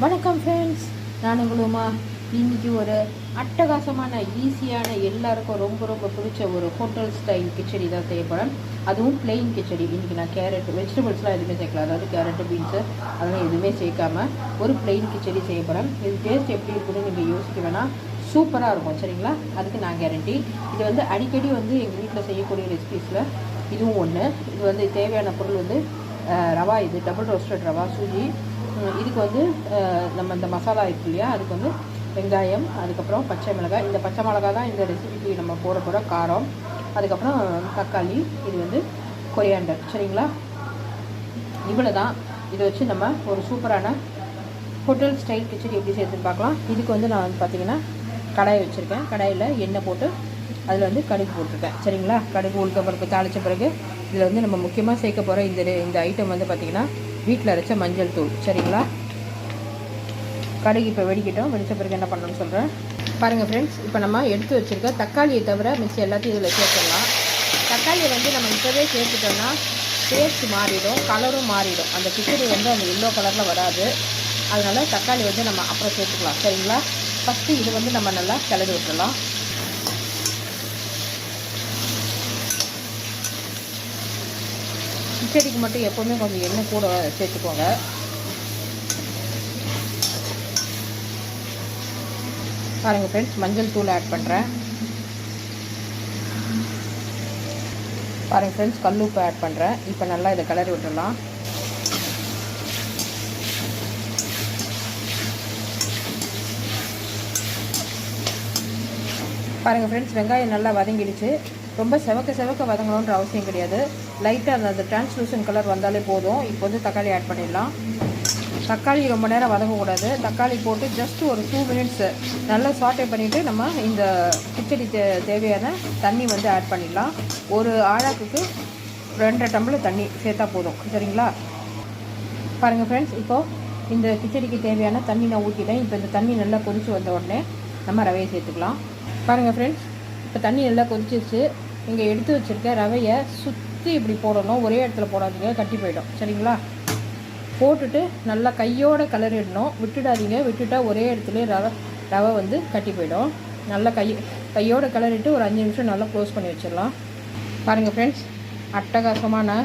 வணக்கம் ஃப்ரெண்ட்ஸ், நான் உங்களுமா. இன்றைக்கி ஒரு அட்டகாசமான ஈஸியான எல்லாருக்கும் ரொம்ப ரொம்ப பிடிச்ச ஒரு ஹோட்டல் ஸ்டைல் கிச்சடி தான் செய்யப்படும். அதுவும் பிளெயின் கிச்சடி. இன்றைக்கி நான் கேரட் வெஜிடபிள்ஸ்லாம் எதுவுமே சேர்க்கல, அதாவது கேரட்டு பீன்ஸு அதெல்லாம் எதுவுமே சேர்க்காம ஒரு பிளெயின் கிச்சடி செய்யப்படும். இது டேஸ்ட் எப்படி இருக்குன்னு நீங்கள் யோசிக்க வேணாம், சூப்பராக இருக்கும். சரிங்களா? அதுக்கு நான் கேரண்டி. இது வந்து அடிக்கடி வந்து எங்கள் வீட்டில் செய்யக்கூடிய ரெசிபீஸில் இதுவும் ஒன்று. இது வந்து தேவையான பொருள் வந்து ரவா, இது டபுள் ரோஸ்டட் ரவா, சூஜி. இதுக்கு வந்து நம்ம இந்த மசாலா இருக்கு இல்லையா, அதுக்கு வந்து வெங்காயம், அதுக்கப்புறம் பச்சை மிளகாய். இந்த பச்சை மிளகாய் தான் இந்த ரெசிபிக்கு நம்ம போகிற காரம். அதுக்கப்புறம் தக்காளி, இது வந்து கொரியாண்டர். சரிங்களா? இவ்வளோ தான். இதை வச்சு நம்ம ஒரு சூப்பரான ஹோட்டல் ஸ்டைல் கிச்சடி எப்படி சேர்த்துன்னு பார்க்கலாம். இதுக்கு வந்து நான் வந்து பார்த்திங்கன்னா கடாய் வச்சுருக்கேன். கடாயில் எண்ணெய் போட்டு அதில் வந்து கடுகு போட்டிருக்கேன். சரிங்களா? கடுகு உளுத்தம்பருப்பு தாளித்த பிறகு இதில் வந்து நம்ம முக்கியமாக சேர்க்க போகிற இந்த ஐட்டம் வந்து பார்த்திங்கன்னா வீட்டில் அரைச்ச மஞ்சள் தூள். சரிங்களா? கடுகு இப்போ வெடிக்கட்டும். வெடித்த பிறகு என்ன பண்ணணும்னு சொல்கிறேன் பாருங்கள் ஃப்ரெண்ட்ஸ். இப்போ நம்ம எடுத்து வச்சுருக்க தக்காளியை தவிர மிச்ச எல்லாத்தையும் இதில் சேர்த்துடலாம். தக்காளியை வந்து நம்ம இப்போவே சேர்த்துட்டோம்னா டேஸ்ட் மாறிடும், கலரும் மாறிடும். அந்த கிச்சடி வந்து அந்த எல்லோ கலரில் வராது. அதனால் தக்காளி வந்து நம்ம அப்புறம் சேர்த்துக்கலாம். சரிங்களா? ஃபஸ்ட்டு இது வந்து நம்ம நல்லா கிளறி விட்டுடலாம். கிச்சடிக்கு மட்டும் எப்போவுமே கொஞ்சம் எண்ணெய் கூட சேர்த்துக்கோங்க. பாருங்கள் ஃப்ரெண்ட்ஸ், மஞ்சள் தூள் ஆட் பண்ணுறேன். பாருங்கள் ஃப்ரெண்ட்ஸ், கல் உப்பு ஆட் பண்ணுறேன். இப்போ நல்லா இதை கிளறி விட்டுடலாம். பாருங்கள் ஃப்ரெண்ட்ஸ், வெங்காயம் நல்லா வதங்கிடுச்சு. ரொம்ப செவக்க வதங்கணுன்ற அவசியம் கிடையாது. லைட்டாக அந்த டிரான்ஸ்லூசன் கலர் வந்தாலே போதும். இப்போ வந்து தக்காளி ஆட் பண்ணிடலாம். தக்காளி ரொம்ப நேரம் வதங்கக்கூடாது. தக்காளி போட்டு ஜஸ்ட் ஒரு 2 மினிட்ஸ் நல்லா சாட்டே பண்ணிவிட்டு நம்ம இந்த கிச்சடி தேவையான தண்ணி வந்து ஆட் பண்ணிடலாம். ஒரு ஆழாக்குக்கு 2.5 டம்ளர் தண்ணி சேர்த்தா போதும். சரிங்களா? பாருங்கள் ஃப்ரெண்ட்ஸ், இப்போது இந்த கிச்சடிக்கு தேவையான தண்ணி நான் ஊற்றிட்டேன். இப்போ இந்த தண்ணி நல்லா கொதித்து வந்த உடனே நம்ம ரவையை சேர்த்துக்கலாம். பாருங்கள் ஃப்ரெண்ட்ஸ், இப்போ தண்ணி நல்லா கொதிச்சிருச்சு. இங்கே எடுத்து வச்சுருக்க ரவையை சுற்றி இப்படி போடணும். ஒரே இடத்துல போடாதீங்க, கட்டி போயிடும். சரிங்களா? போட்டுட்டு நல்லா கையோடு கிளறிடணும். விட்டுடாதீங்க, விட்டுட்டால் ஒரே இடத்துல ரவை வந்து கட்டி போயிடும். நல்லா கையோடு கிளறிட்டு ஒரு 5 நிமிஷம் நல்லா க்ளோஸ் பண்ணி வச்சிடலாம். பாருங்கள் ஃப்ரெண்ட்ஸ், அட்டகாசமான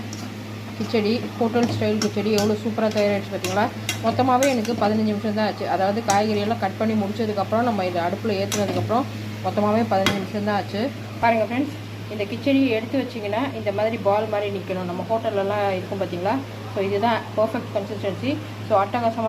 கிச்சடி, ஹோட்டல் ஸ்டைல் கிச்சடி எவ்வளோ சூப்பராக தயாரிச்சு பார்த்தீங்களா? மொத்தமாகவே எனக்கு 15 நிமிஷம் தான் ஆச்சு. அதாவது காய்கறியெல்லாம் கட் பண்ணி முடிச்சதுக்கப்புறம் நம்ம இதை அடுப்பில் ஏற்றுனதுக்கப்புறம் மொத்தமாகவே 15 நிமிஷம் தான் ஆச்சு. பாருங்கள் ஃப்ரெண்ட்ஸ், இந்த கிச்சடியை எடுத்து வச்சிங்கன்னா இந்த மாதிரி பால் மாதிரி நிற்கணும். நம்ம ஹோட்டல்லலாம் இருக்கும் பார்த்தீங்களா? ஸோ இதுதான் பர்ஃபெக்ட் கன்சிஸ்டன்சி. ஸோ அட்டகாசமாக